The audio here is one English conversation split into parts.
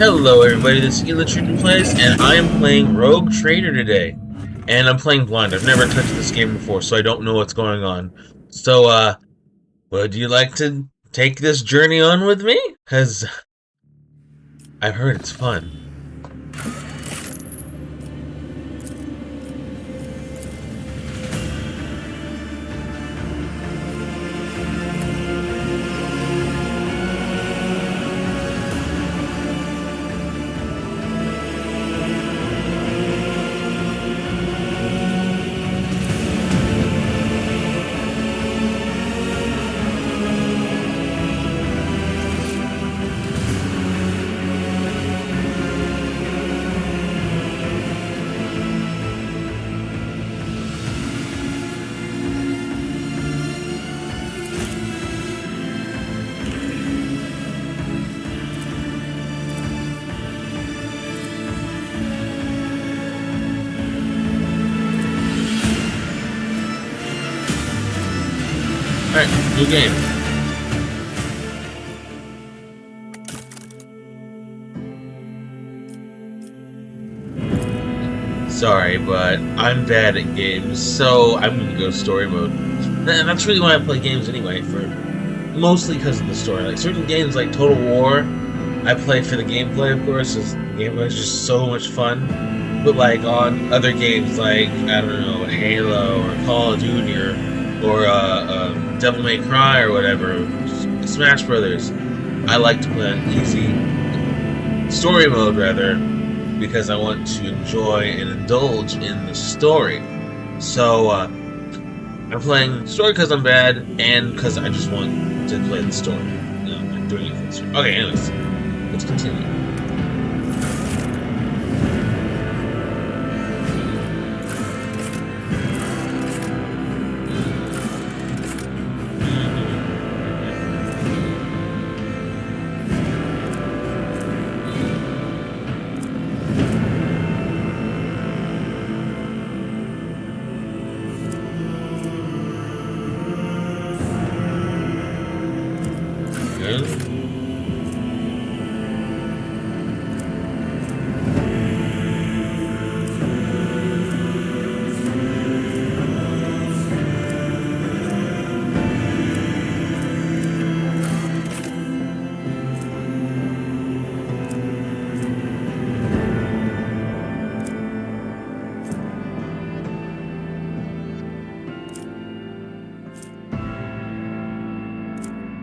Hello everybody, this is Elatrednu plays, and I am playing Rogue Trader today. And I'm playing blind. I've never touched this game before, so I don't know what's going on. So, would you like to take this journey on with me? Because I've heard it's fun. Alright, new game. Sorry, but I'm bad at games, so I'm gonna go story mode. And that's really why I play games anyway, mostly because of the story. Like certain games like Total War, I play for the gameplay, of course, because the gameplay is just so much fun. But like on other games like, I don't know, Halo or Call of Duty or Devil May Cry or whatever, Smash Brothers, I like to play on easy story mode rather, because I want to enjoy and indulge in the story. So I'm playing story because I'm bad and because I just want to play the story. You know, I'm doing it for the story. Okay, anyways, let's continue.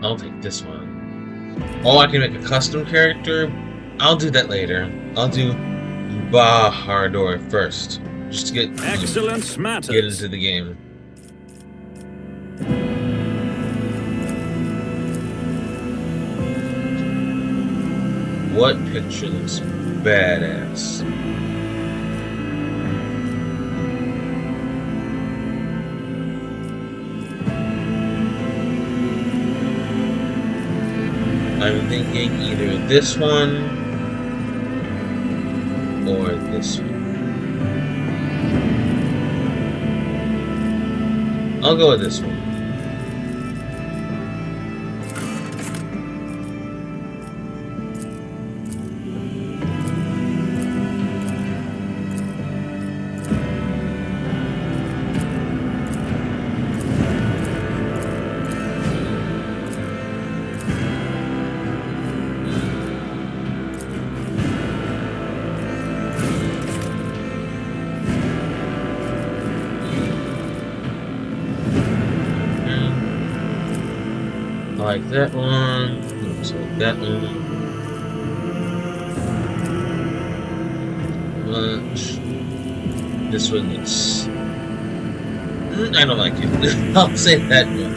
I'll take this one. Oh, I can make a custom character? I'll do that later. I'll do Bahardor first. Just to get into the game. What picture looks badass? I'm thinking either this one or this one. I'll go with this one. I like that one. Looks like that one. Much. This one looks. I don't like it. I'll say that much.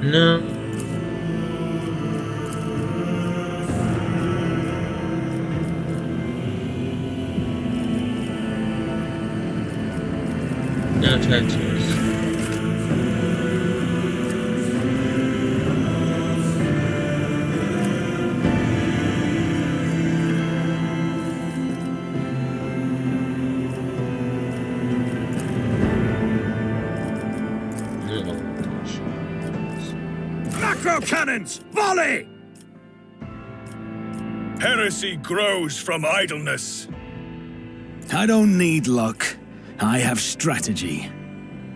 No. No tattoos. Macro cannons! Volley! Heresy grows from idleness. I don't need luck. I have strategy.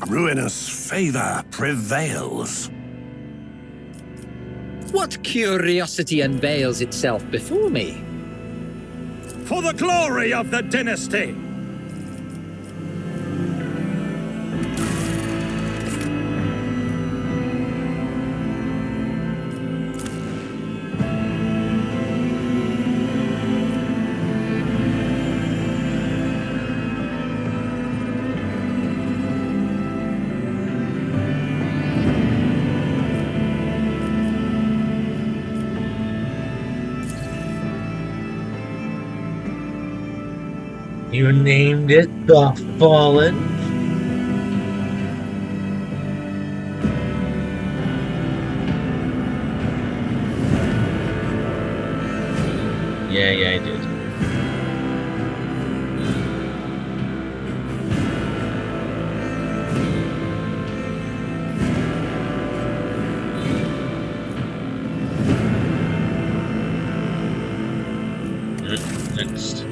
Ruinous favor prevails. What curiosity unveils itself before me? For the glory of the dynasty! You named it the Fallen? Yeah, I did. Next.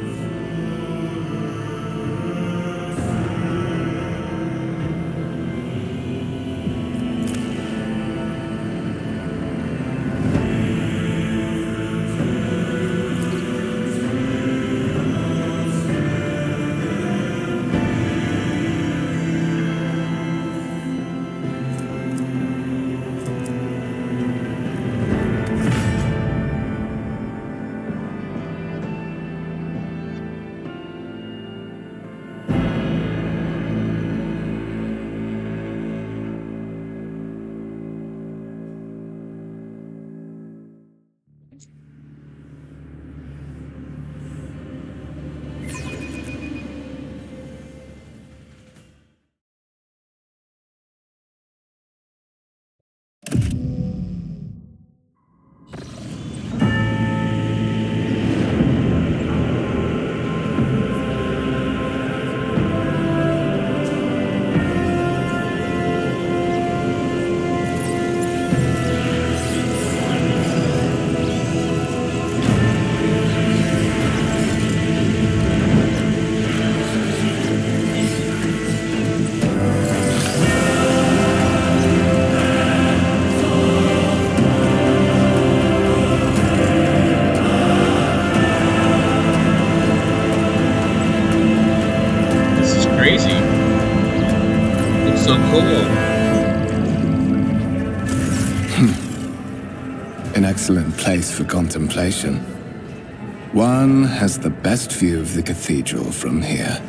Crazy. Looks so cool. An excellent place for contemplation. One has the best view of the cathedral from here.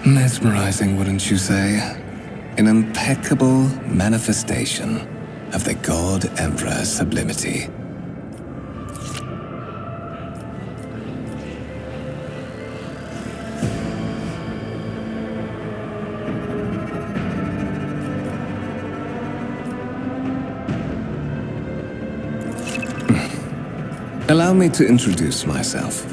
Mesmerizing, wouldn't you say? An impeccable manifestation of the God Emperor's sublimity. Allow me to introduce myself.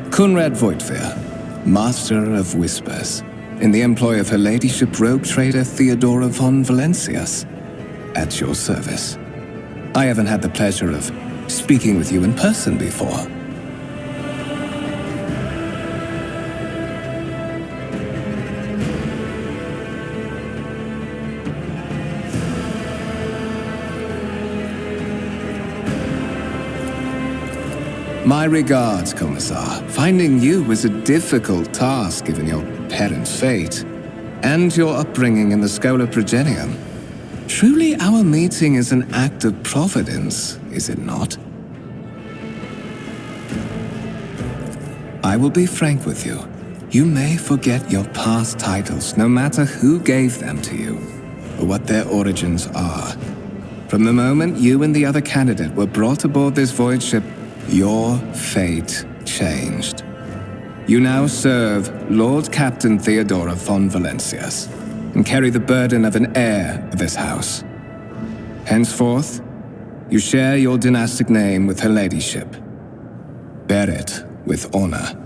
Conrad Voigtveer, Master of Whispers, in the employ of Her Ladyship Rogue Trader Theodora von Valencias, at your service. I haven't had the pleasure of speaking with you in person before. My regards, Commissar. Finding you was a difficult task given your parents' fate and your upbringing in the Schola Progenium. Truly our meeting is an act of providence, is it not? I will be frank with you. You may forget your past titles, no matter who gave them to you, or what their origins are. From the moment you and the other candidate were brought aboard this void ship, your fate changed. You now serve Lord Captain Theodora von Valencias and carry the burden of an heir of this house. Henceforth, you share your dynastic name with her ladyship. Bear it with honor.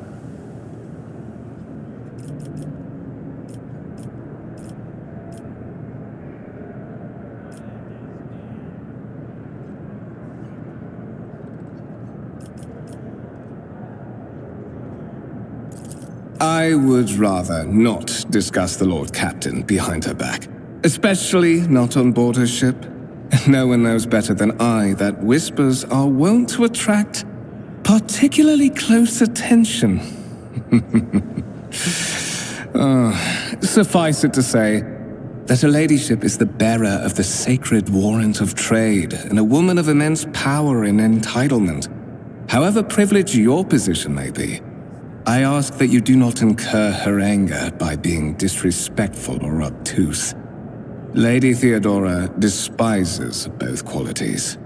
I would rather not discuss the Lord Captain behind her back, especially not on board her ship. No one knows better than I that whispers are wont to attract particularly close attention. Suffice it to say that her ladyship is the bearer of the sacred warrant of trade and a woman of immense power and entitlement. However privileged your position may be, I ask that you do not incur her anger by being disrespectful or obtuse. Lady Theodora despises both qualities.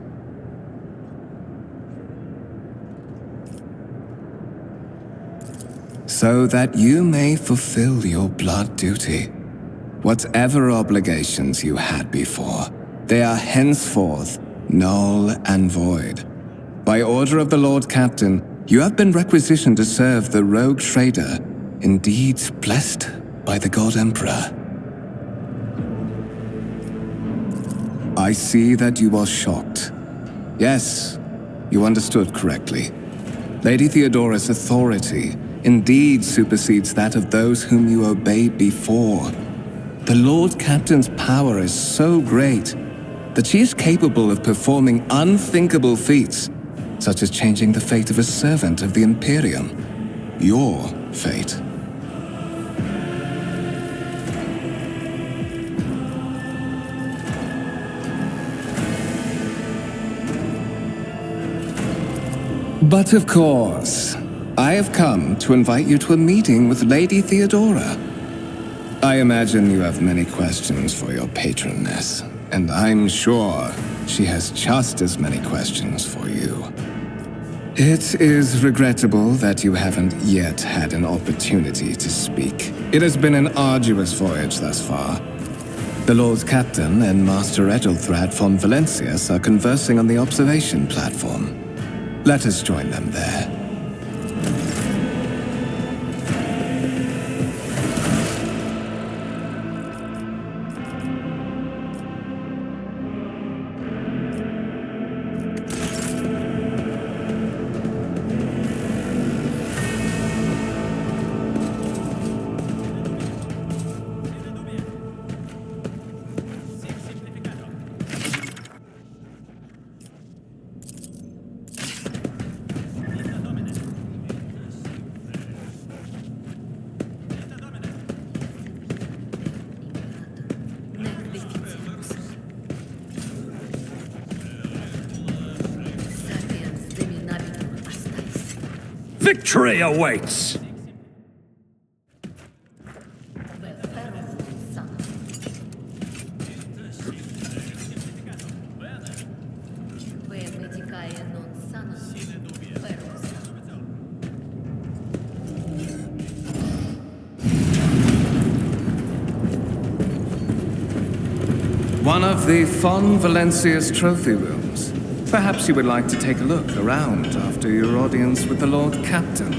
So that you may fulfill your blood duty, whatever obligations you had before, they are henceforth null and void. By order of the Lord Captain, you have been requisitioned to serve the rogue trader, indeed blessed by the God Emperor. I see that you are shocked. Yes, you understood correctly. Lady Theodora's authority indeed supersedes that of those whom you obeyed before. The Lord Captain's power is so great that she is capable of performing unthinkable feats, such as changing the fate of a servant of the Imperium. Your fate. But of course, I have come to invite you to a meeting with Lady Theodora. I imagine you have many questions for your patroness, and I'm sure she has just as many questions for you. It is regrettable that you haven't yet had an opportunity to speak. It has been an arduous voyage thus far. The Lord Captain and Master Elatrednu von Valencias are conversing on the observation platform. Let us join them there. Victory awaits! One of the Von Valencia's trophy rooms. Perhaps you would like to take a look around after your audience with the Lord Captain.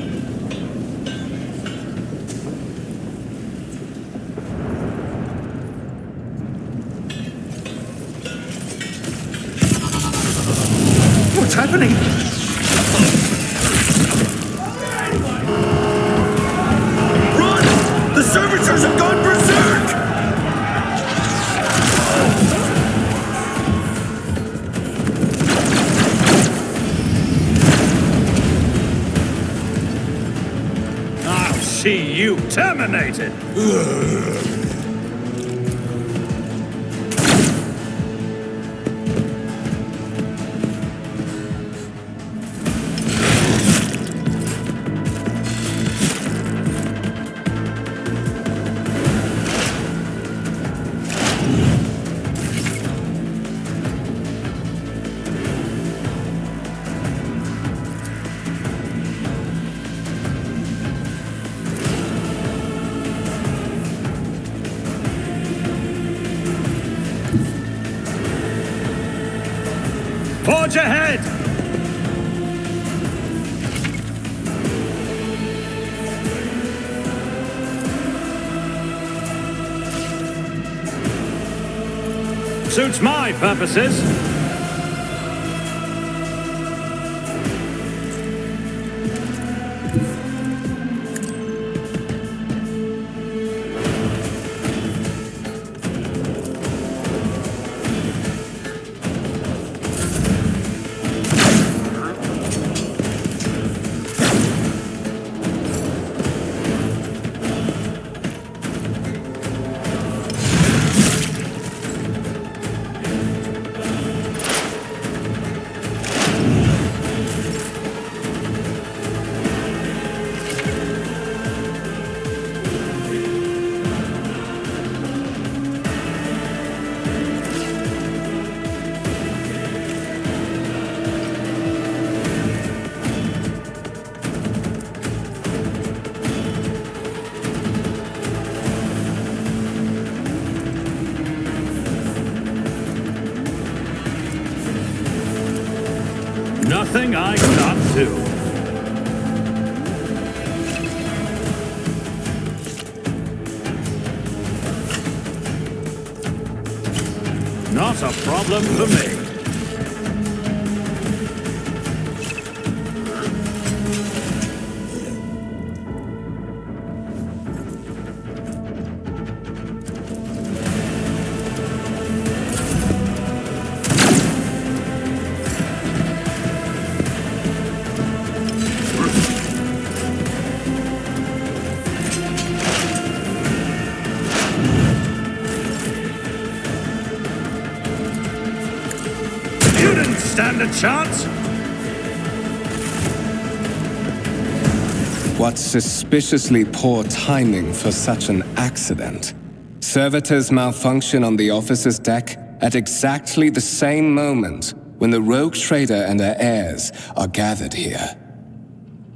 What's happening? Run! The servitors have gone berserk! See you terminated! Forge ahead! Suits my purposes. Nothing I cannot do. Not a problem for me. Stand a chance? What suspiciously poor timing for such an accident. Servitors malfunction on the officer's deck at exactly the same moment when the rogue trader and her heirs are gathered here.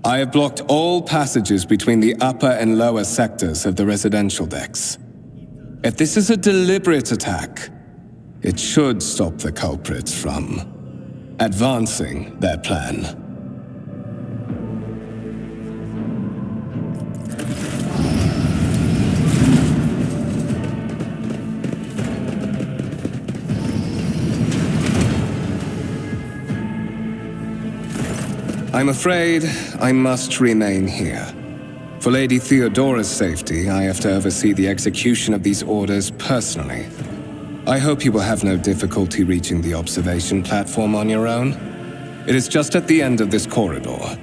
I have blocked all passages between the upper and lower sectors of the residential decks. If this is a deliberate attack, it should stop the culprits from advancing their plan. I'm afraid I must remain here. For Lady Theodora's safety, I have to oversee the execution of these orders personally. I hope you will have no difficulty reaching the observation platform on your own. It is just at the end of this corridor.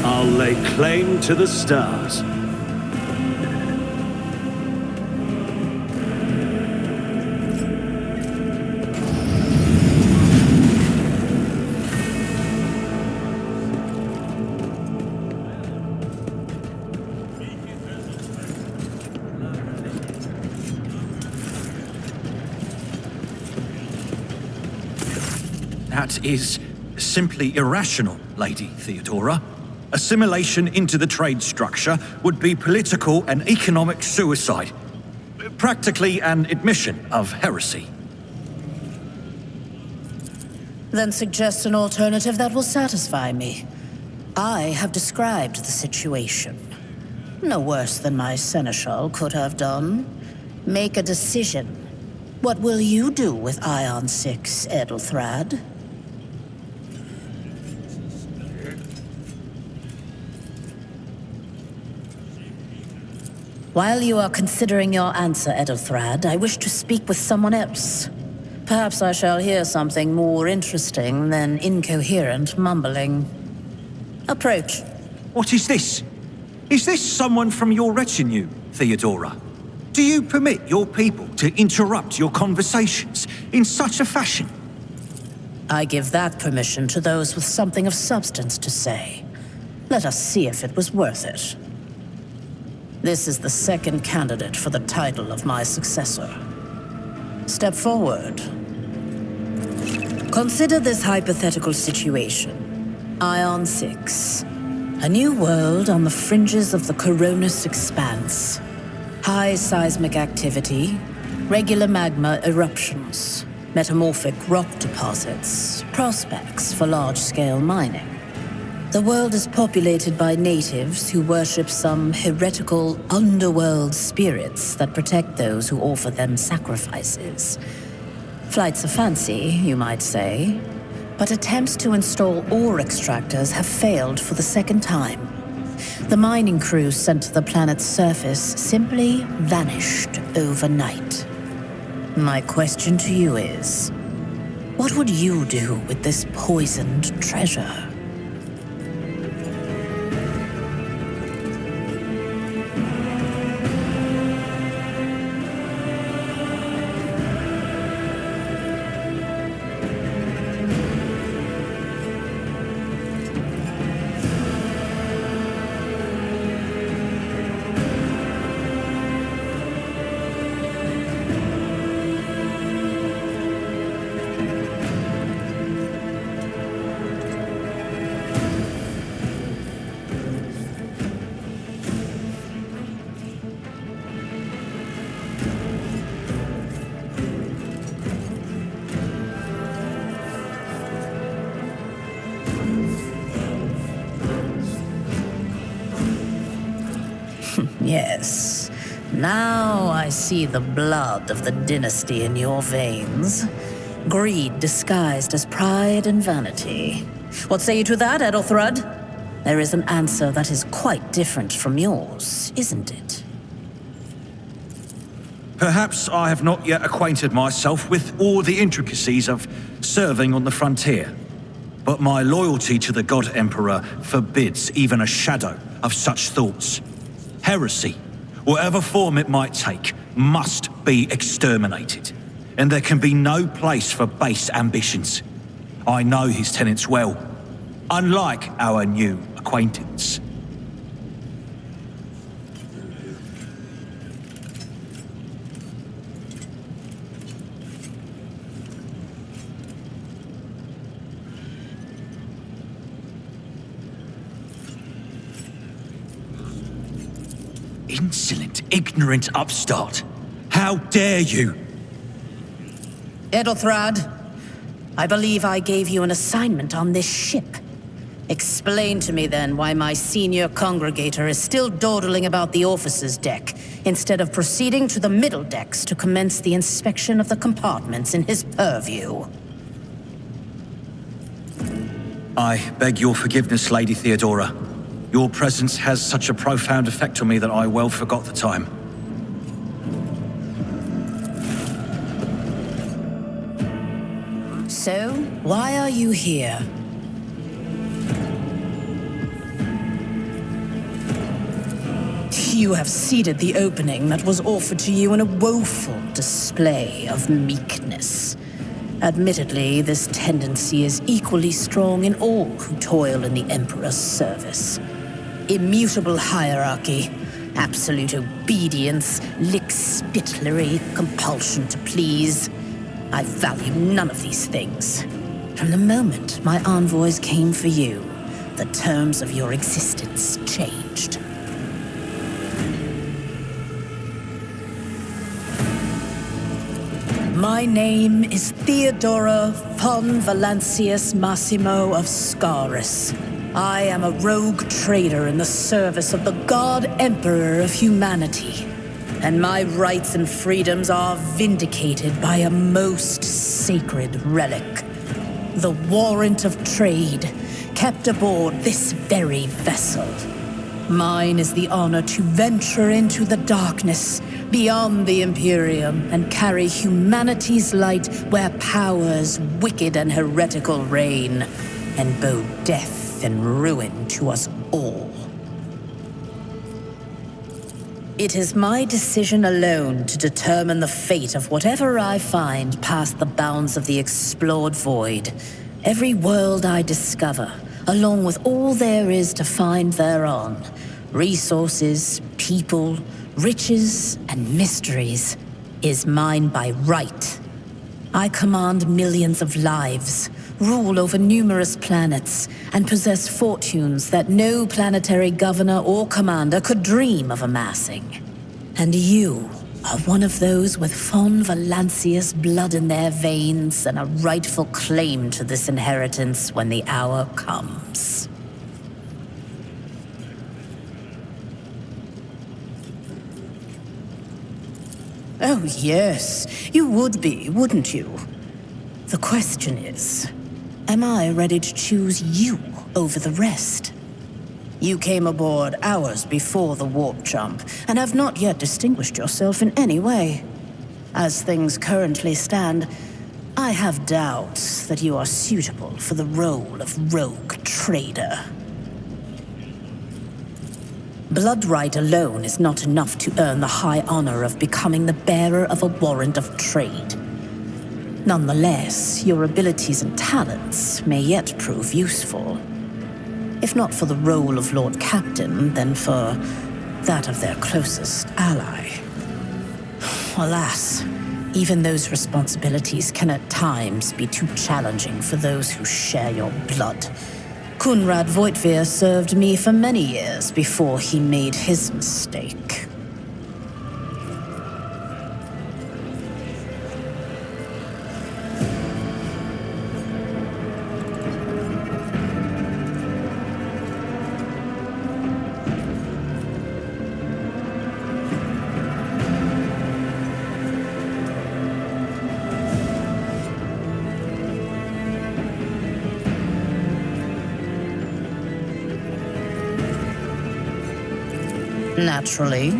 I'll lay claim to the stars. That is simply irrational, Lady Theodora. Assimilation into the trade structure would be political and economic suicide. Practically an admission of heresy. Then suggest an alternative that will satisfy me. I have described the situation. No worse than my seneschal could have done. Make a decision. What will you do with Ion 6, Edelthrad? While you are considering your answer, Edelthrad, I wish to speak with someone else. Perhaps I shall hear something more interesting than incoherent mumbling. Approach. What is this? Is this someone from your retinue, Theodora? Do you permit your people to interrupt your conversations in such a fashion? I give that permission to those with something of substance to say. Let us see if it was worth it. This is the second candidate for the title of my successor. Step forward. Consider this hypothetical situation. Ion 6. A new world on the fringes of the Coronis expanse. High seismic activity, regular magma eruptions, metamorphic rock deposits, prospects for large-scale mining. The world is populated by natives who worship some heretical underworld spirits that protect those who offer them sacrifices. Flights of fancy, you might say, but attempts to install ore extractors have failed for the second time. The mining crews sent to the planet's surface simply vanished overnight. My question to you is, what would you do with this poisoned treasure? Yes. Now I see the blood of the dynasty in your veins. Greed disguised as pride and vanity. What say you to that, Elatrednu? There is an answer that is quite different from yours, isn't it? Perhaps I have not yet acquainted myself with all the intricacies of serving on the frontier. But my loyalty to the God Emperor forbids even a shadow of such thoughts. Heresy, whatever form it might take, must be exterminated. And there can be no place for base ambitions. I know his tenets well, unlike our new acquaintance. Insolent, ignorant upstart. How dare you? Elatrednu, I believe I gave you an assignment on this ship. Explain to me then why my senior congregator is still dawdling about the officer's deck, instead of proceeding to the middle decks to commence the inspection of the compartments in his purview. I beg your forgiveness, Lady Theodora. Your presence has such a profound effect on me that I well forgot the time. So, why are you here? You have seeded the opening that was offered to you in a woeful display of meekness. Admittedly, this tendency is equally strong in all who toil in the Emperor's service. Immutable hierarchy, absolute obedience, lickspittlery, compulsion to please. I value none of these things. From the moment my envoys came for you, the terms of your existence changed. My name is Theodora von Valancius Massimo of Scaris. I am a rogue trader in the service of the God Emperor of humanity. And my rights and freedoms are vindicated by a most sacred relic. The warrant of trade, kept aboard this very vessel. Mine is the honor to venture into the darkness, beyond the Imperium, and carry humanity's light where powers wicked and heretical reign, and bow death and ruin to us all. It is my decision alone to determine the fate of whatever I find past the bounds of the explored void. Every world I discover, along with all there is to find thereon, resources, people, riches, and mysteries, is mine by right. I command millions of lives, rule over numerous planets, and possess fortunes that no planetary governor or commander could dream of amassing. And you are one of those with Von Valancius blood in their veins and a rightful claim to this inheritance when the hour comes. Oh, yes, you would be, wouldn't you? The question is, am I ready to choose you over the rest? You came aboard hours before the warp jump, and have not yet distinguished yourself in any way. As things currently stand, I have doubts that you are suitable for the role of rogue trader. Blood right alone is not enough to earn the high honor of becoming the bearer of a warrant of trade. Nonetheless, your abilities and talents may yet prove useful. If not for the role of Lord Captain, then for that of their closest ally. Alas, even those responsibilities can at times be too challenging for those who share your blood. Kunrad Voitveer served me for many years before he made his mistake. Naturally.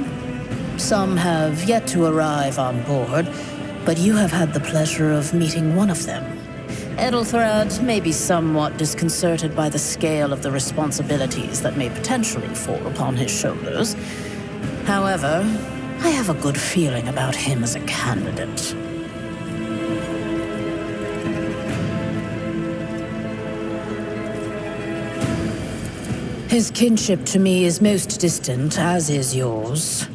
Some have yet to arrive on board, but you have had the pleasure of meeting one of them. Edelthrad may be somewhat disconcerted by the scale of the responsibilities that may potentially fall upon his shoulders. However, I have a good feeling about him as a candidate. His kinship to me is most distant, as is yours.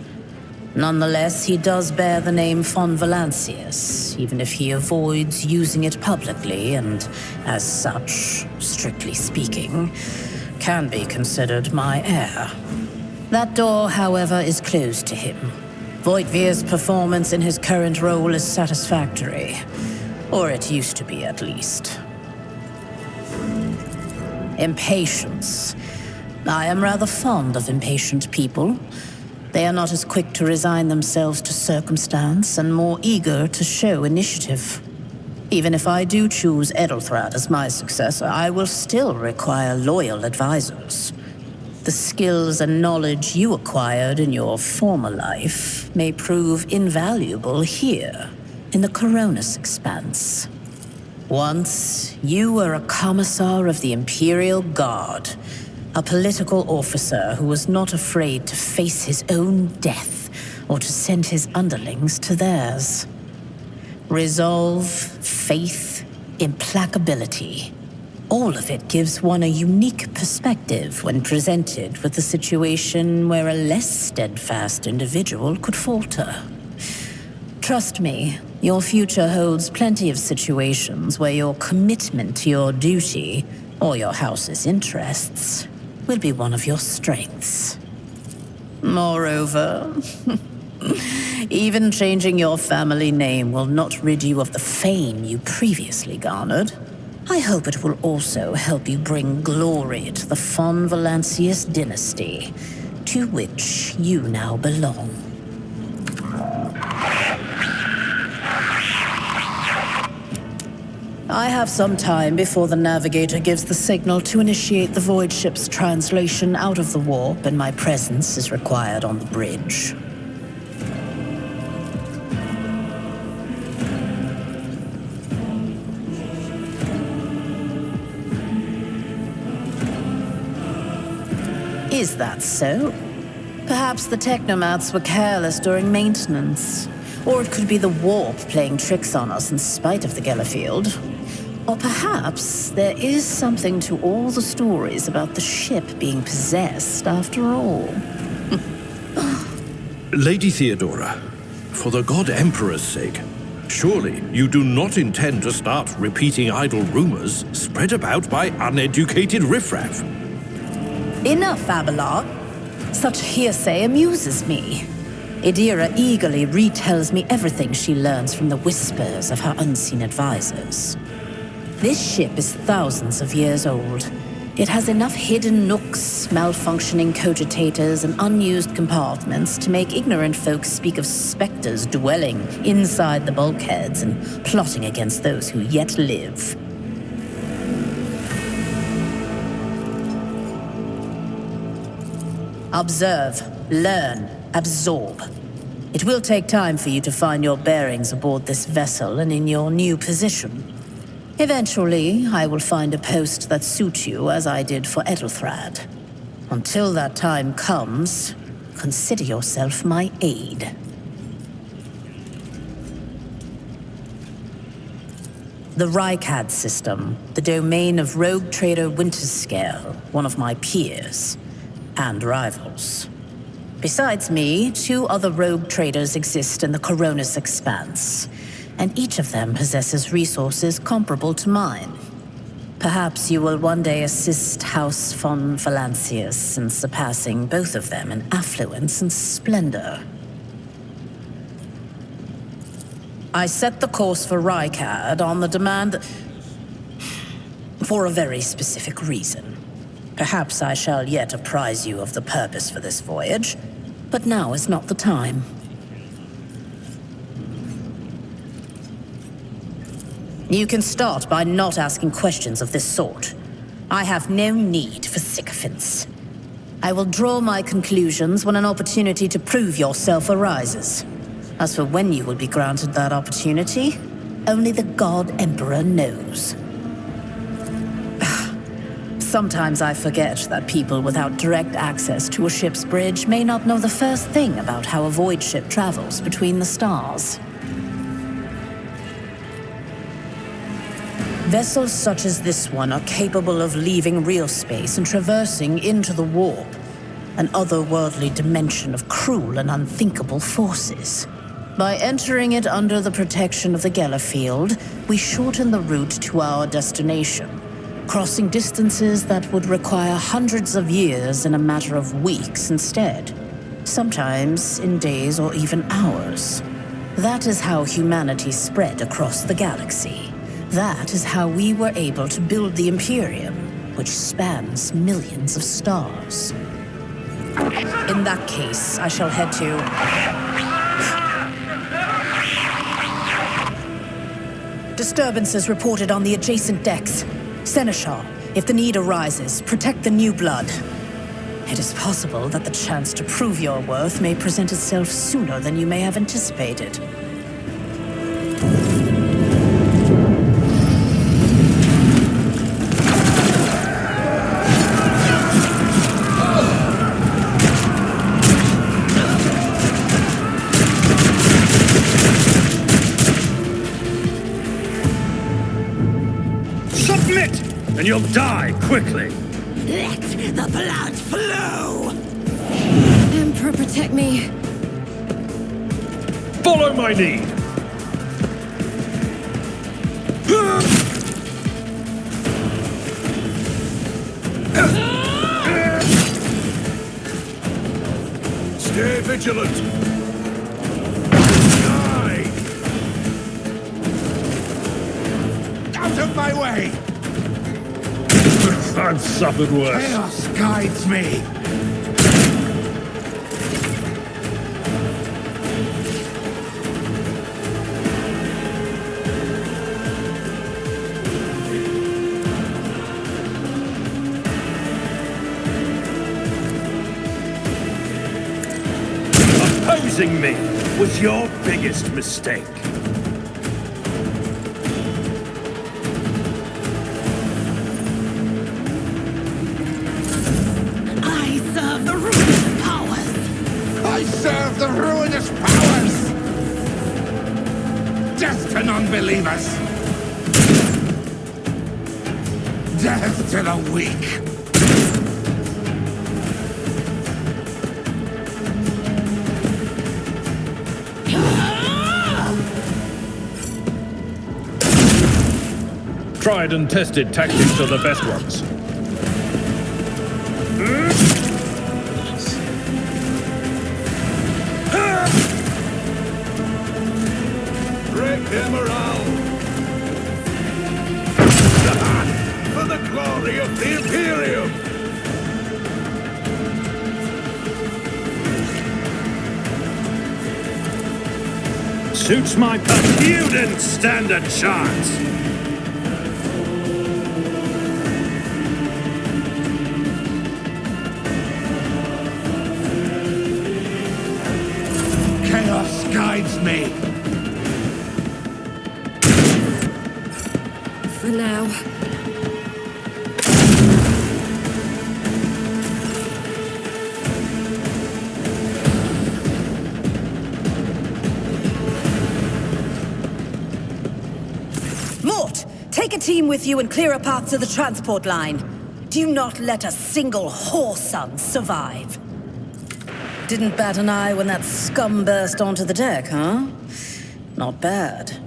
Nonetheless, he does bear the name Von Valancius, even if he avoids using it publicly, and as such, strictly speaking, can be considered my heir. That door, however, is closed to him. Voitveer's performance in his current role is satisfactory. Or it used to be, at least. Impatience. I am rather fond of impatient people. They are not as quick to resign themselves to circumstance and more eager to show initiative. Even if I do choose Edelthrad as my successor, I will still require loyal advisors. The skills and knowledge you acquired in your former life may prove invaluable here, in the Coronis Expanse. Once, you were a commissar of the Imperial Guard, a political officer who was not afraid to face his own death or to send his underlings to theirs. Resolve, faith, implacability. All of it gives one a unique perspective when presented with a situation where a less steadfast individual could falter. Trust me, your future holds plenty of situations where your commitment to your duty, or your house's interests, will be one of your strengths. Moreover, even changing your family name will not rid you of the fame you previously garnered. I hope it will also help you bring glory to the Von Valancius dynasty, to which you now belong. I have some time before the navigator gives the signal to initiate the void ship's translation out of the warp, and my presence is required on the bridge. Is that so? Perhaps the technomats were careless during maintenance. Or it could be the warp playing tricks on us in spite of the Gellerfield. Or perhaps there is something to all the stories about the ship being possessed after all. Lady Theodora, for the God Emperor's sake, surely you do not intend to start repeating idle rumors spread about by uneducated riffraff. Enough, Abelard. Such hearsay amuses me. Idira eagerly retells me everything she learns from the whispers of her unseen advisors. This ship is thousands of years old. It has enough hidden nooks, malfunctioning cogitators, and unused compartments to make ignorant folk speak of specters dwelling inside the bulkheads and plotting against those who yet live. Observe, learn, absorb. It will take time for you to find your bearings aboard this vessel and in your new position. Eventually, I will find a post that suits you as I did for Elatrednu. Until that time comes, consider yourself my aide. The Rykad system, the domain of rogue trader Winterscale, one of my peers, and rivals. Besides me, 2 other rogue traders exist in the Coronis Expanse, and each of them possesses resources comparable to mine. Perhaps you will one day assist House von Valancius in surpassing both of them in affluence and splendor. I set the course for Rykad on the demand for a very specific reason. Perhaps I shall yet apprise you of the purpose for this voyage, but now is not the time. You can start by not asking questions of this sort. I have no need for sycophants. I will draw my conclusions when an opportunity to prove yourself arises. As for when you will be granted that opportunity, only the God Emperor knows. Sometimes I forget that people without direct access to a ship's bridge may not know the first thing about how a void ship travels between the stars. Vessels such as this one are capable of leaving real space and traversing into the warp, an otherworldly dimension of cruel and unthinkable forces. By entering it under the protection of the Gellerfield, we shorten the route to our destination, crossing distances that would require hundreds of years in a matter of weeks instead, sometimes in days or even hours. That is how humanity spread across the galaxy. That is how we were able to build the Imperium, which spans millions of stars. In that case, I shall head to... Disturbances reported on the adjacent decks. Seneschal, if the need arises, protect the new blood. It is possible that the chance to prove your worth may present itself sooner than you may have anticipated. And you'll die quickly. Let the blood flow! Emperor, protect me. Follow my lead. Stay vigilant. Die! Out of my way! I've suffered worse. Chaos guides me. Opposing me was your biggest mistake. I serve glorious powers! Death to non-believers! Death to the weak! Tried and tested tactics are the best ones. Break their morale! For the glory of the Imperium! Suits my purpose. You didn't stand a chance. Chaos guides me! For now. Mort, take a team with you and clear a path to the transport line. Do not let a single whoreson survive. Didn't bat an eye when that scum burst onto the deck, huh? Not bad.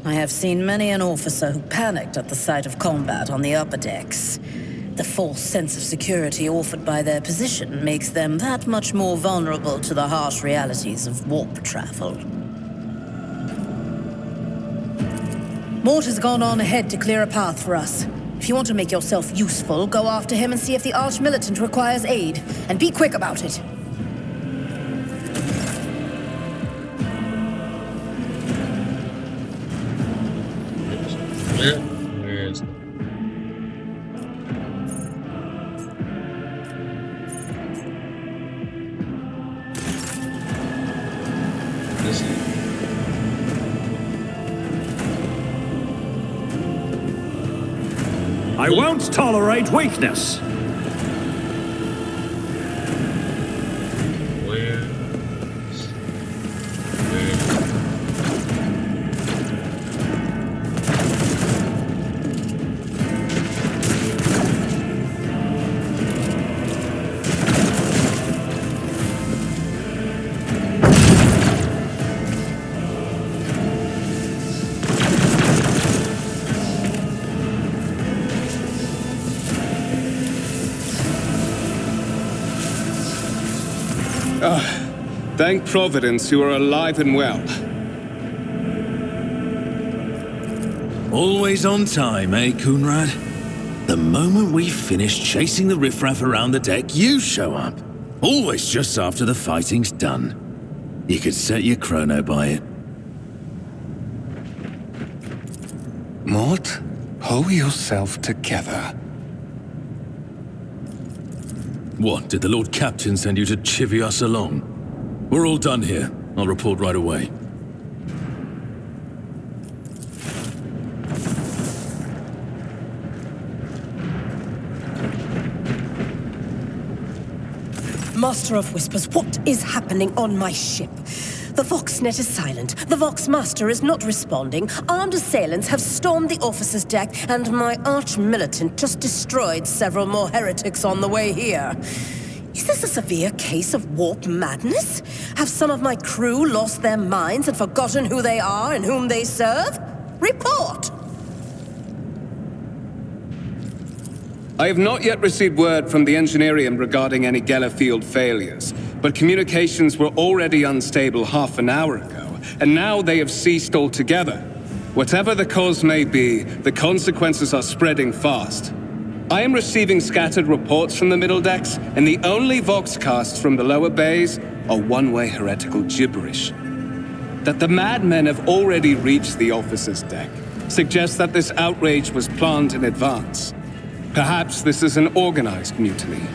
I have seen many an officer who panicked at the sight of combat on the upper decks. The false sense of security offered by their position makes them that much more vulnerable to the harsh realities of warp travel. Mort has gone on ahead to clear a path for us. If you want to make yourself useful, go after him and see if the Arch-Militant requires aid. And be quick about it. Where is it? This is... I won't tolerate weakness. Thank Providence you are alive and well. Always on time, eh, Kunrad? The moment we finish chasing the riffraff around the deck, you show up. Always just after the fighting's done. You could set your chrono by it. Mort, pull yourself together. What, did the Lord Captain send you to chivvy us along? We're all done here. I'll report right away. Master of Whispers, what is happening on my ship? The Voxnet is silent. The Voxmaster is not responding. Armed assailants have stormed the officer's deck, and my arch-militant just destroyed several more heretics on the way here. Is this a severe case of warp madness? Have some of my crew lost their minds and forgotten who they are and whom they serve? Report! I have not yet received word from the Engineerium regarding any Gellerfield failures, but communications were already unstable half an hour ago, and now they have ceased altogether. Whatever the cause may be, the consequences are spreading fast. I am receiving scattered reports from the middle decks, and the only voxcasts from the lower bays are one-way heretical gibberish. That the madmen have already reached the officer's deck suggests that this outrage was planned in advance. Perhaps this is an organized mutiny.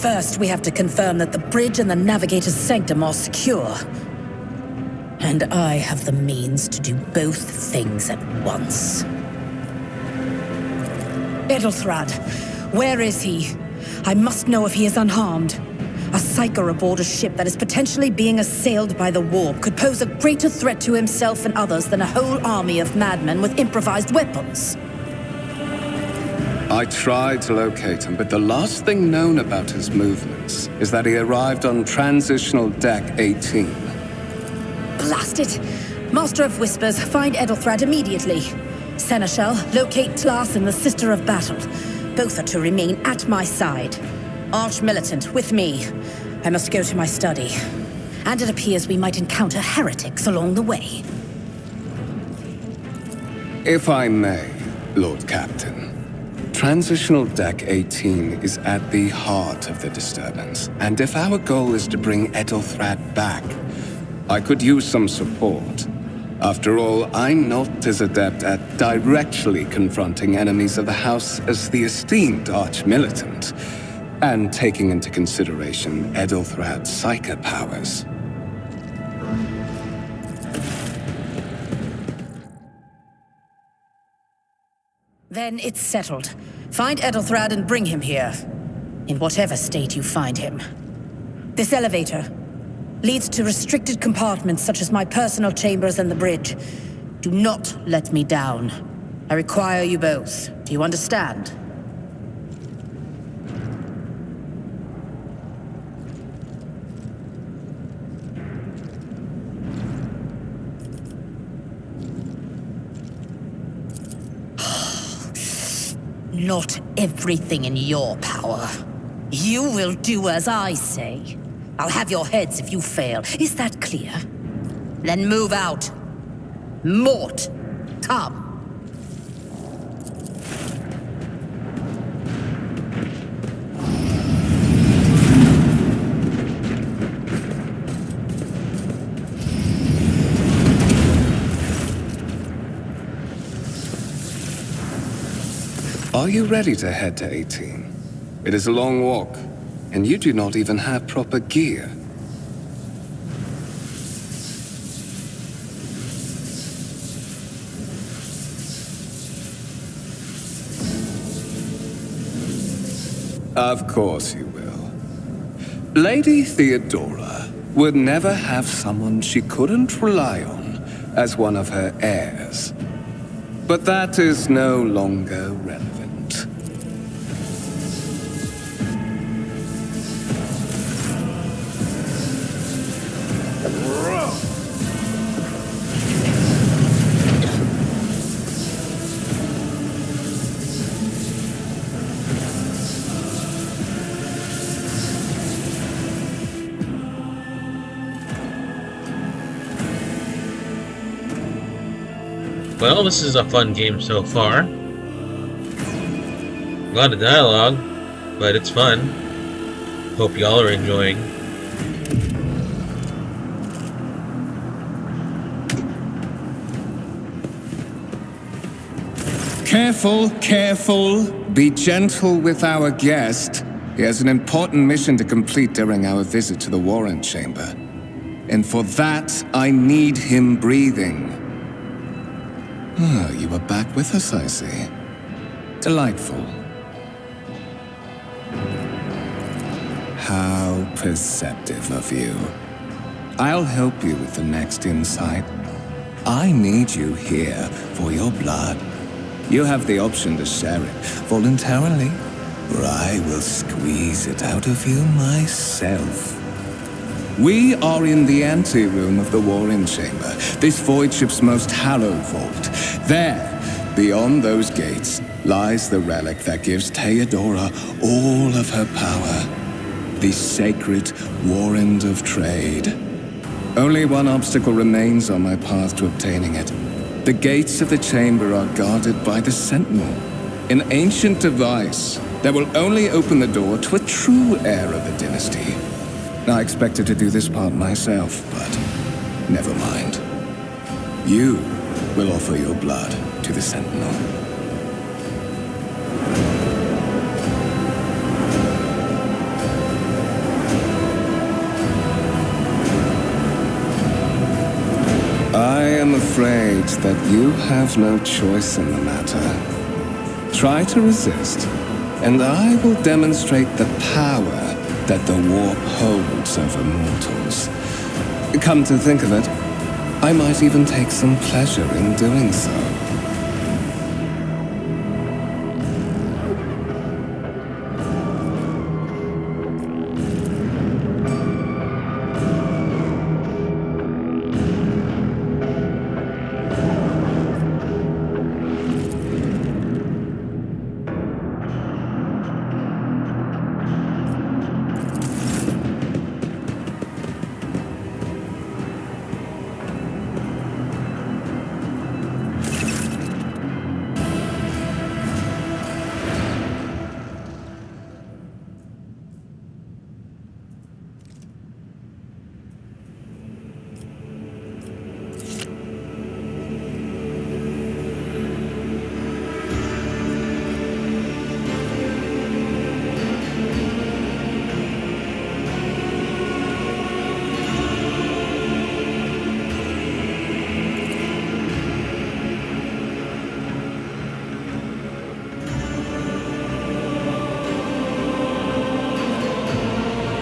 First, we have to confirm that the bridge and the navigator's sanctum are secure. And I have the means to do both things at once. Edelthrad, where is he? I must know if he is unharmed. A psyker aboard a ship that is potentially being assailed by the warp could pose a greater threat to himself and others than a whole army of madmen with improvised weapons. I tried to locate him, but the last thing known about his movements is that he arrived on Transitional Deck 18. Blast it! Master of Whispers, find Edelthrad immediately. Seneschal, locate Tlas and the Sister of Battle. Both are to remain at my side. Arch-militant, with me. I must go to my study. And it appears we might encounter heretics along the way. If I may, Lord Captain. Transitional Deck 18 is at the heart of the disturbance, and if our goal is to bring Edelthrad back, I could use some support. After all, I'm not as adept at directly confronting enemies of the House as the esteemed Arch-militant, and taking into consideration Edelthrad's psyker powers. Then it's settled. Find Edelthrad and bring him here. In whatever state you find him. This elevator leads to restricted compartments such as my personal chambers and the bridge. Do not let me down. I require you both. Do you understand? Not everything in your power. You will do as I say. I'll have your heads if you fail. Is that clear? Then move out. Mort, come. Are you ready to head to 18? It is a long walk, and you do not even have proper gear. Of course you will. Lady Theodora would never have someone she couldn't rely on as one of her heirs. But that is no longer relevant. Well, this is a fun game so far. A lot of dialogue, but it's fun. Hope y'all are enjoying. Careful, careful. Be gentle with our guest. He has an important mission to complete during our visit to the Warrant Chamber. And for that, I need him breathing. Oh, you are back with us, I see. Delightful. How perceptive of you. I'll help you with the next insight. I need you here for your blood. You have the option to share it voluntarily, or I will squeeze it out of you myself. We are in the anteroom of the Warring Chamber, this void ship's most hallowed vault. There, beyond those gates, lies the relic that gives Theodora all of her power. The sacred Warrant of Trade. Only one obstacle remains on my path to obtaining it. The gates of the chamber are guarded by the Sentinel, an ancient device that will only open the door to a true heir of the dynasty. I expected to do this part myself, but never mind. You will offer your blood to the Sentinel. afraid that you have no choice in the matter. Try to resist, and I will demonstrate the power that the warp holds over mortals. Come to think of it, I might even take some pleasure in doing so.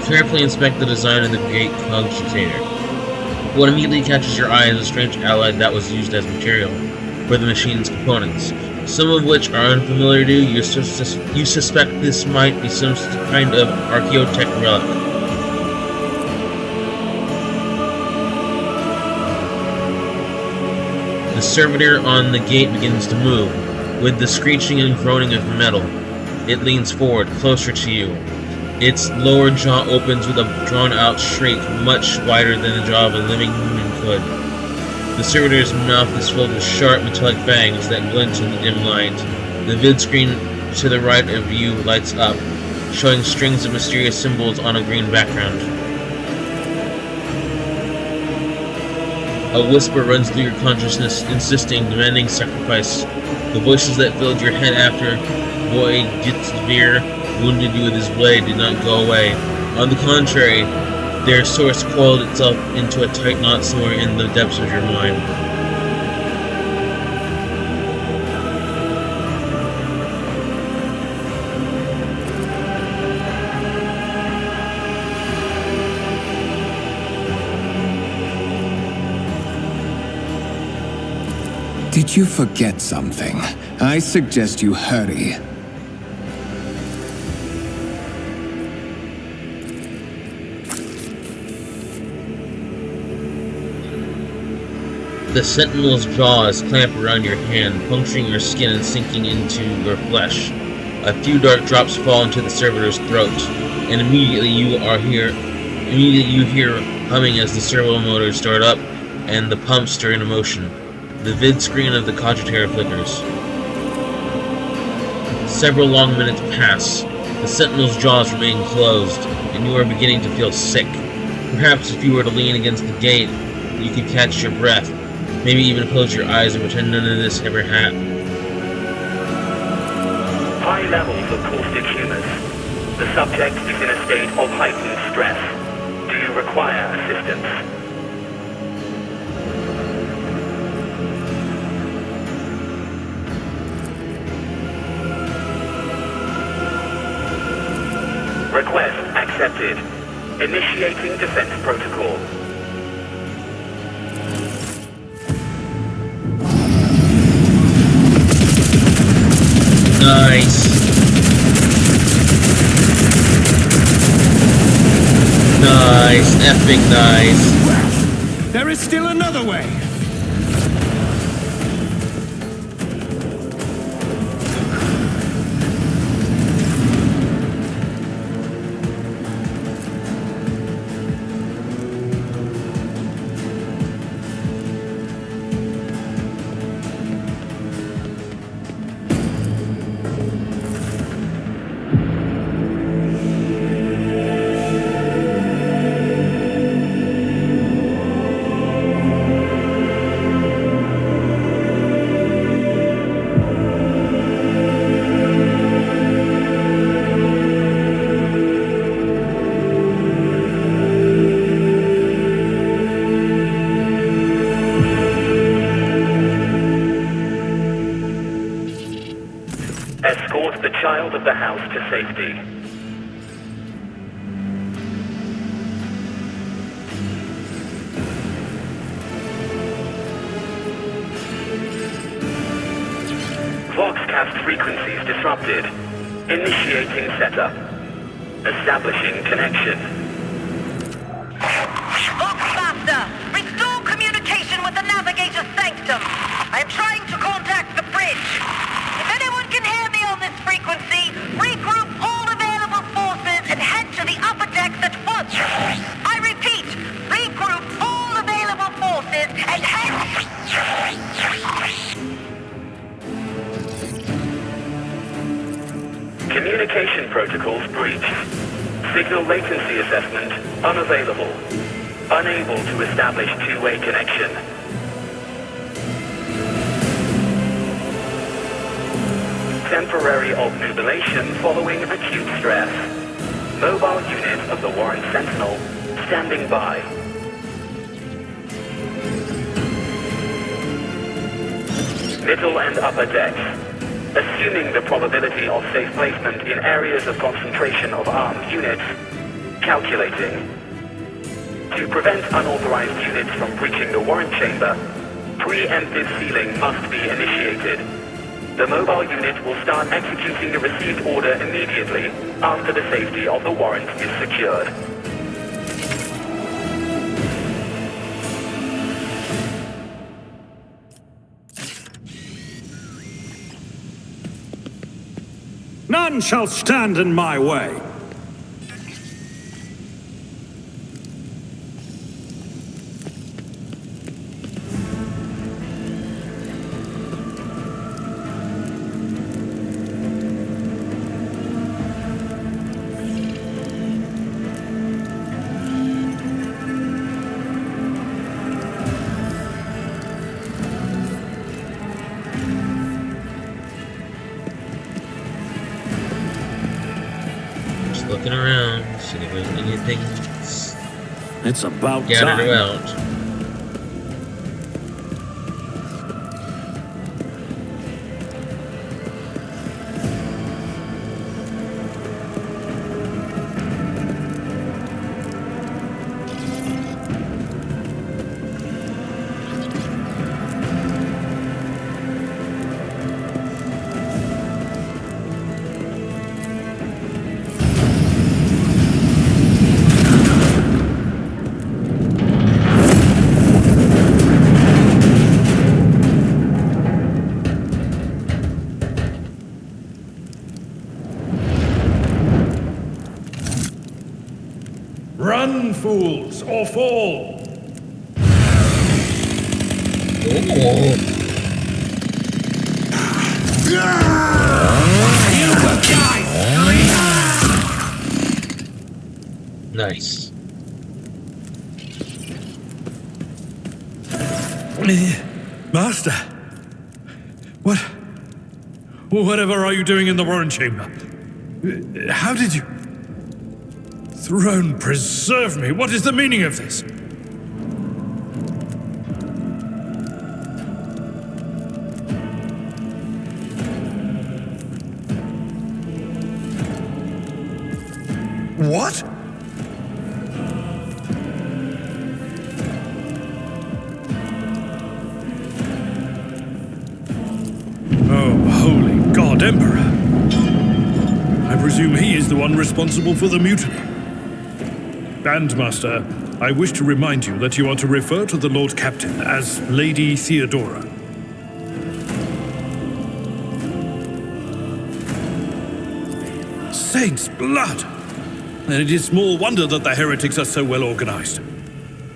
Carefully inspect the design of the gate cogitator. What immediately catches your eye is a strange alloy that was used as material for the machine's components, some of which are unfamiliar to you. You suspect this might be some kind of archaeotech relic. The servitor on the gate begins to move, with the screeching and groaning of metal. It leans forward, closer to you. Its lower jaw opens with a drawn-out shriek, much wider than the jaw of a living human could. The servitor's mouth is filled with sharp, metallic fangs that glint in the dim light. The vid screen to the right of you lights up, showing strings of mysterious symbols on a green background. A whisper runs through your consciousness, insisting, demanding sacrifice. The voices that filled your head after Void Gitzvir wounded you with his blade did not go away. On the contrary, their source coiled itself into a tight knot somewhere in the depths of your mind. Did you forget something? I suggest you hurry. The sentinel's jaws clamp around your hand, puncturing your skin and sinking into your flesh. A few dark drops fall into the servitor's throat, and immediately you hear humming as the servo motors start up and the pumps stir into motion. The vid screen of the cogitator flickers. Several long minutes pass. The sentinel's jaws remain closed, and you are beginning to feel sick. Perhaps if you were to lean against the gate, you could catch your breath. Maybe even close your eyes and pretend none of this ever happened. High levels of caustic humors. The subject is in a state of heightened stress. Do you require assistance? Request accepted. Initiating defense protocol. Nice. Nice. Epic nice. There is still another way. Escort the child of the house to safety. Voxcast frequencies disrupted. Initiating setup. Establishing connection. Voxmaster, restore communication with the navigator's sanctum. I am trying to contact the bridge. If anyone can hear me on this frequency, regroup all available forces and head to the upper decks at once. I repeat, regroup all available forces and head... Communication protocols breached. Signal latency assessment unavailable. Unable to establish two-way connection. Temporary obnubilation following acute stress. Mobile unit of the Warren Sentinel standing by. Middle and upper decks. Assuming the probability of safe placement in areas of concentration of armed units. Calculating. To prevent unauthorized units from breaching the warrant chamber, preemptive sealing must be initiated. The mobile unit will start executing the received order immediately after the safety of the warrant is secured. None shall stand in my way. Looking around, see if there's anything It's about gathered time. out. Run, fools, or fall! Nice. Master, whatever are you doing in the warrant chamber? How did you... Throne preserve me, what is the meaning of this? What? Oh, holy God, Emperor! I presume he is the one responsible for the mutiny. Bandmaster, I wish to remind you that you are to refer to the Lord Captain as Lady Theodora. Saints' blood! And it is small wonder that the heretics are so well organized.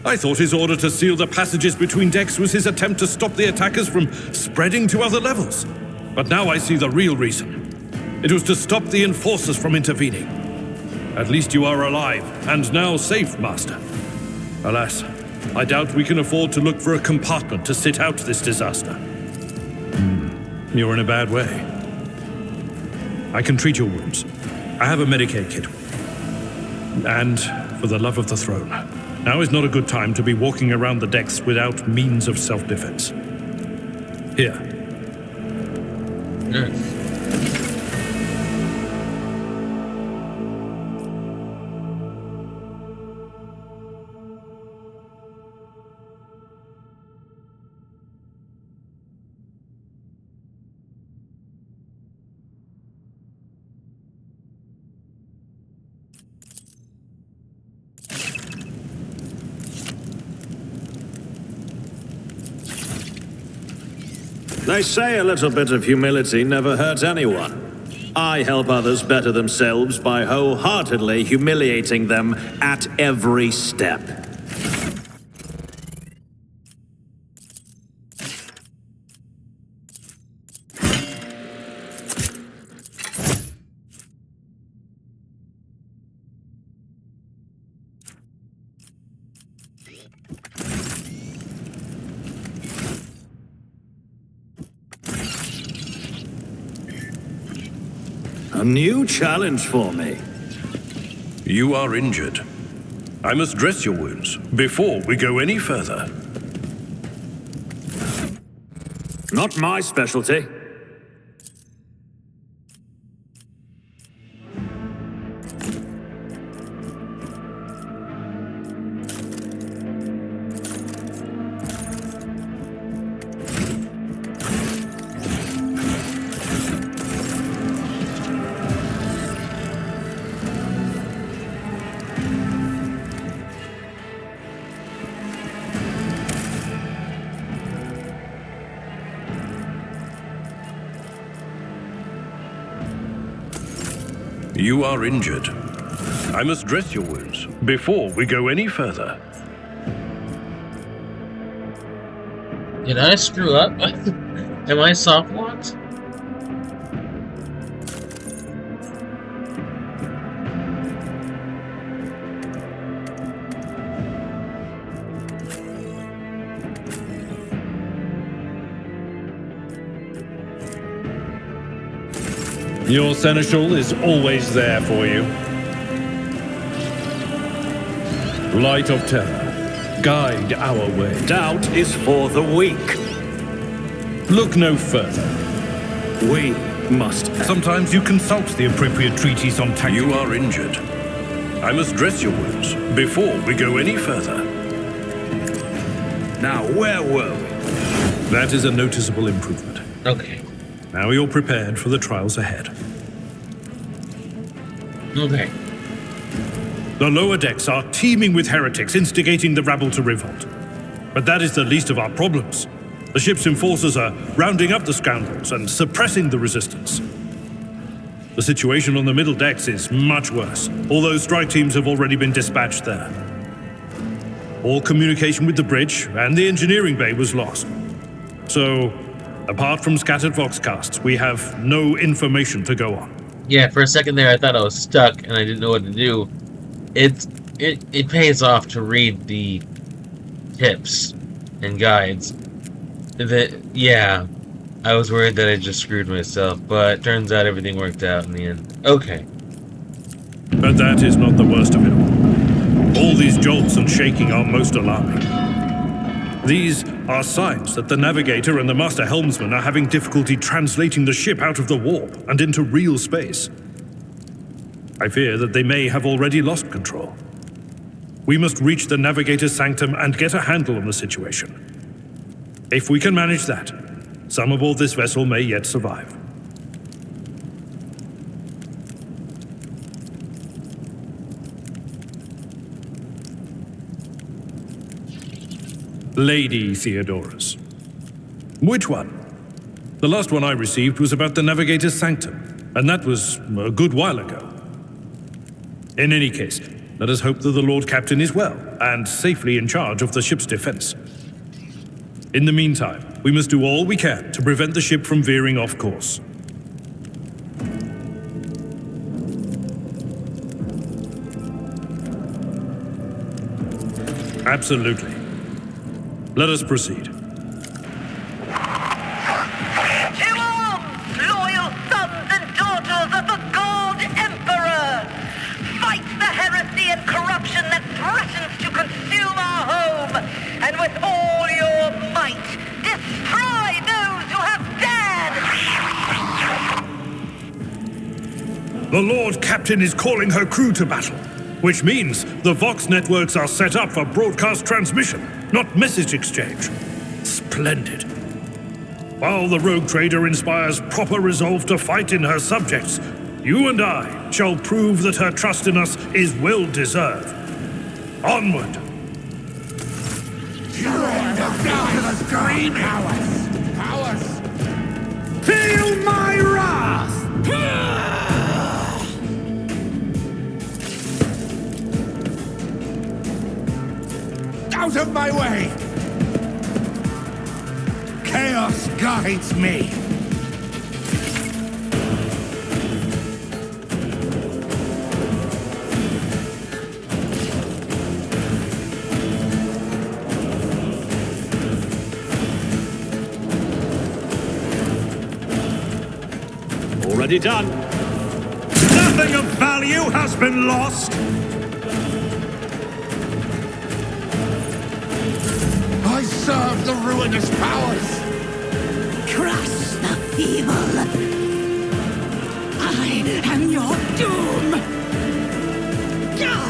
I thought his order to seal the passages between decks was his attempt to stop the attackers from spreading to other levels. But now I see the real reason. It was to stop the enforcers from intervening. At least you are alive, and now safe, Master. Alas, I doubt we can afford to look for a compartment to sit out this disaster. You're in a bad way. I can treat your wounds. I have a Medicaid kit. And, for the love of the throne, now is not a good time to be walking around the decks without means of self-defense. Here. Nice. They say a little bit of humility never hurts anyone. I help others better themselves by wholeheartedly humiliating them at every step. A new challenge for me. You are injured. I must dress your wounds before we go any further. Not my specialty. You are injured. I must dress your wounds before we go any further. Did I screw up? Am I soft locked? Your seneschal is always there for you. Light of terror, guide our way. Doubt is for the weak. Look no further. We must act. Sometimes you consult the appropriate treatise on tactics. You are injured. I must dress your wounds before we go any further. Now, where were we? That is a noticeable improvement. Okay. Now you're prepared for the trials ahead. Okay. The lower decks are teeming with heretics instigating the rabble to revolt. But that is the least of our problems. The ship's enforcers are rounding up the scoundrels and suppressing the resistance. The situation on the middle decks is much worse, although strike teams have already been dispatched there. All communication with the bridge and the engineering bay was lost. So, apart from scattered voxcasts, we have no information to go on. Yeah, for a second there I thought I was stuck and I didn't know what to do. It pays off to read the tips and guides. Yeah, I was worried that I just screwed myself, but turns out everything worked out in the end. Okay. But that is not the worst of it all. All these jolts and shaking are most alarming. These are signs that the navigator and the master helmsman are having difficulty translating the ship out of the warp and into real space. I fear that they may have already lost control. We must reach the navigator's sanctum and get a handle on the situation. If we can manage that, some aboard this vessel may yet survive. Lady Theodorus. Which one? The last one I received was about the navigator's sanctum, and that was a good while ago. In any case, let us hope that the Lord Captain is well and safely in charge of the ship's defense. In the meantime, we must do all we can to prevent the ship from veering off course. Absolutely. Let us proceed. To arms, loyal sons and daughters of the God Emperor! Fight the heresy and corruption that threatens to consume our home, and with all your might, destroy those who have dared! The Lord Captain is calling her crew to battle, which means the Vox networks are set up for broadcast transmission, not message exchange. Splendid. While the rogue trader inspires proper resolve to fight in her subjects, you and I shall prove that her trust in us is well deserved. Onward! You end up down to the green powers! Feel my wrath! Out of my way! Chaos guides me! Already done. Nothing of value has been lost. I serve the ruinous powers! Crush the feeble! I am your doom! Gah!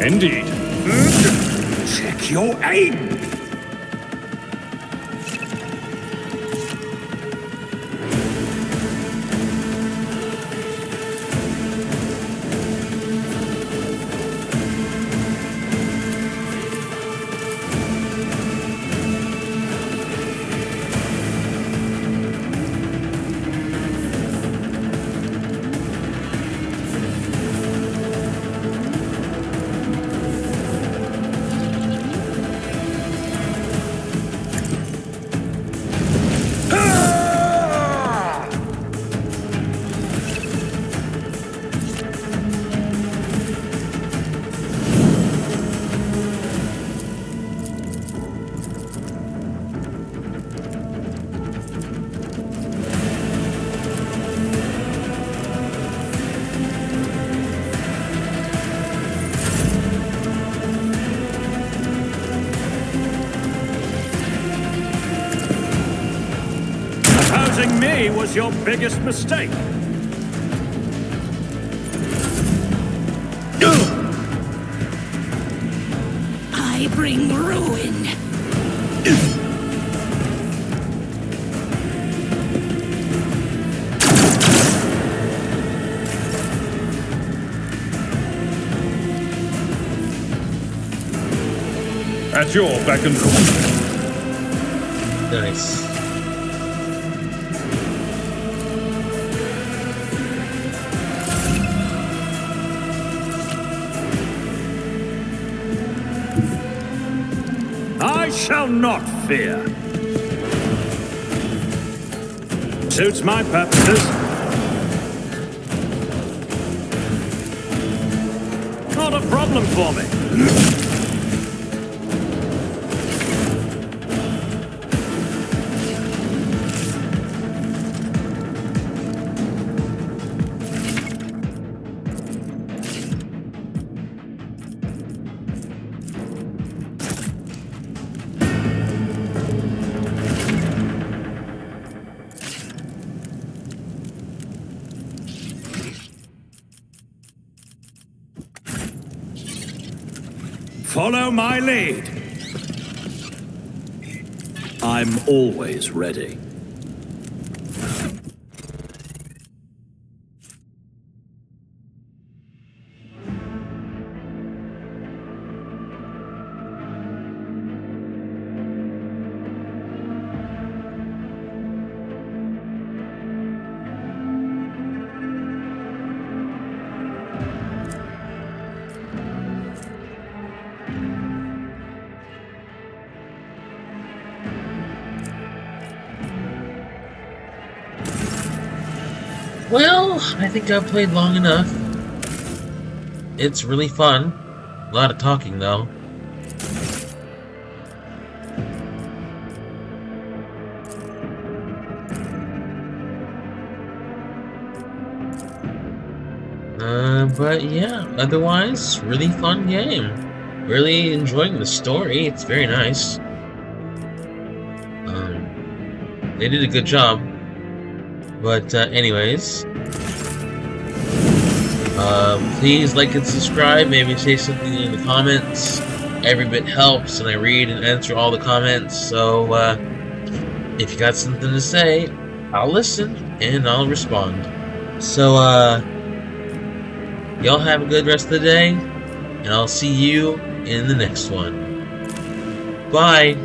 Indeed. Check your aim! Opposing me was your biggest mistake. I bring ruin. At your beck and call. Nice. I shall not fear. Suits my purposes. Not a problem for me. Follow my lead. I'm always ready. Well, I think I've played long enough. It's really fun. A lot of talking, though. But yeah, otherwise, really fun game. Really enjoying the story. It's very nice. They did a good job. But anyways, please like and subscribe. Maybe say something in the comments. Every bit helps, and I read and answer all the comments. So if you got something to say, I'll listen and I'll respond. So y'all have a good rest of the day, and I'll see you in the next one. Bye.